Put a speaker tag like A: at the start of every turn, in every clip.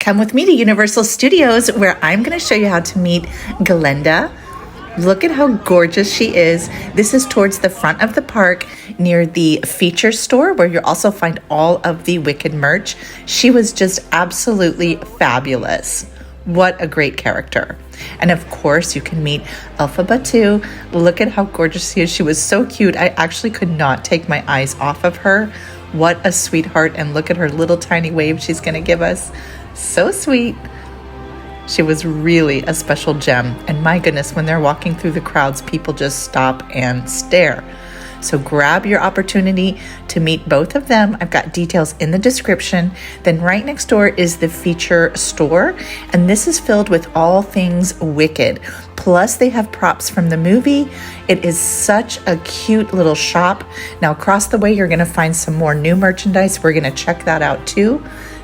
A: Come with me to Universal Studios where I'm going to show you how to meet Glinda. Look at how gorgeous she is. This is towards the front of the park near the feature store where you'll also find all of the Wicked merch. She was just absolutely fabulous. What a great character. And of course, you can meet Elphaba too. Look at how gorgeous she is. She was so cute. I actually could not take my eyes off of her. What a sweetheart. And look at her little tiny wave she's going to give us. So sweet. She was really a special gem. And my goodness, when they're walking through the crowds, people just stop and stare. So grab your opportunity to meet both of them. I've got details in the description. Then right next door is the feature store. And this is filled with all things Wicked. Plus they have props from the movie. It is such a cute little shop. Now across the way, you're going to find some more new merchandise. We're going to check that out too.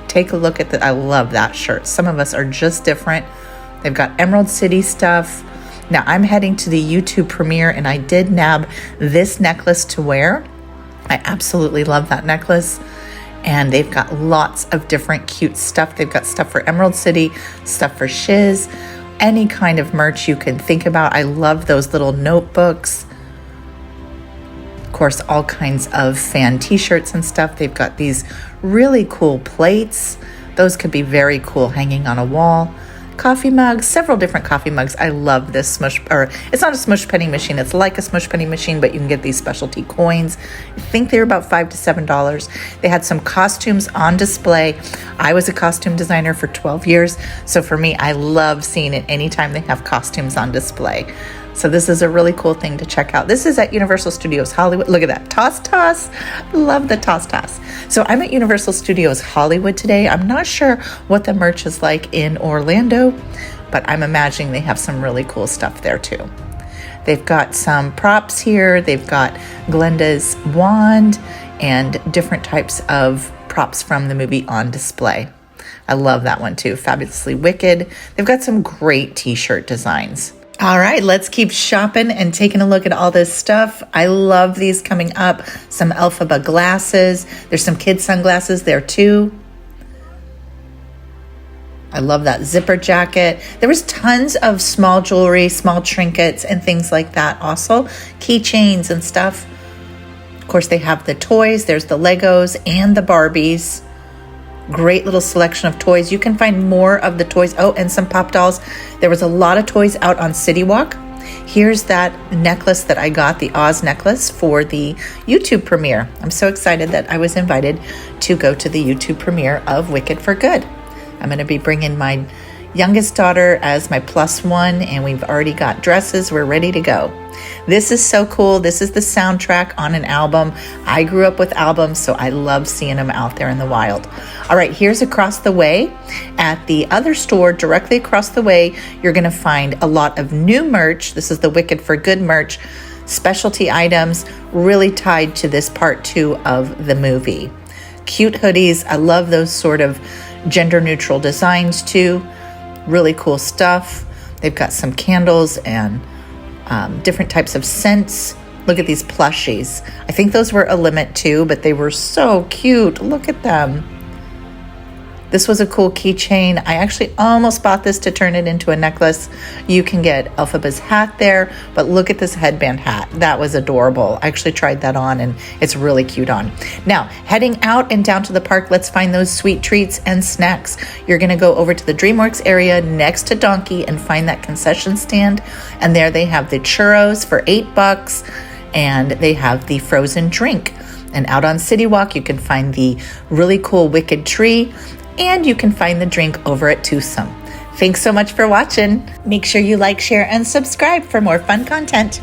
A: Take a look at that. I love that shirt. Some of us are just different. They've got Emerald City stuff. Now I'm heading to the YouTube premiere and I did nab this necklace to wear. I absolutely love that necklace. And they've got lots of different cute stuff. They've got stuff for Emerald City, stuff for Shiz, any kind of merch you can think about. I love those little notebooks. Of course, all kinds of fan t-shirts and stuff. They've got these really cool plates. Those could be very cool hanging on a wall. Coffee mugs, several different coffee mugs. I love this smush, or it's not a smush penny machine. It's like a smush penny machine, but you can get these specialty coins. I think they're about $5 to $7. They had some costumes on display. I was a costume designer for 12 years. So for me, I love seeing it anytime they have costumes on display. So this is a really cool thing to check out. This is at Universal Studios Hollywood. Look at that, Toss Toss. Love the Toss Toss. So I'm at Universal Studios Hollywood today. I'm not sure what the merch is like in Orlando, but I'm imagining they have some really cool stuff there too. They've got some props here. They've got Glinda's wand and different types of props from the movie on display. I love that one too. Fabulously Wicked. They've got some great t-shirt designs. All right, let's keep shopping and taking a look at all this stuff. I love these coming up. Some Elphaba glasses. There's some kid sunglasses there too. I love that zipper jacket. There was tons of small jewelry, small trinkets and things like that also. Keychains and stuff. Of course, they have the toys. There's the Legos and the Barbies. Great little selection of toys. You can find more of the toys. Oh, and some pop dolls. There was a lot of toys out on City Walk. Here's that necklace that I got, the Oz necklace for the YouTube premiere. I'm so excited that I was invited to go to the YouTube premiere of Wicked for Good. I'm going to be bringing my youngest daughter as my +1, and we've already got dresses. We're ready to go. This is so cool. This is the soundtrack on an album. I grew up with albums, so I love seeing them out there in the wild. All right, here's across the way. At the other store, directly across the way, you're going to find a lot of new merch. This is the Wicked for Good merch, specialty items, really tied to this part 2 of the movie. Cute hoodies. I love those sort of gender-neutral designs too. Really cool stuff. They've got some candles and different types of scents. Look at these plushies. I think those were a limit too, but they were so cute. Look at them. This was a cool keychain. I actually almost bought this to turn it into a necklace. You can get Elphaba's hat there, but look at this headband hat. That was adorable. I actually tried that on and it's really cute on. Now, heading out and down to the park, let's find those sweet treats and snacks. You're gonna go over to the DreamWorks area next to Donkey and find that concession stand. And there they have the churros for $8 and they have the frozen drink. And out on City Walk, you can find the really cool Wicked tree. And you can find the drink over at Twosome. Thanks so much for watching. Make sure you like, share, and subscribe for more fun content.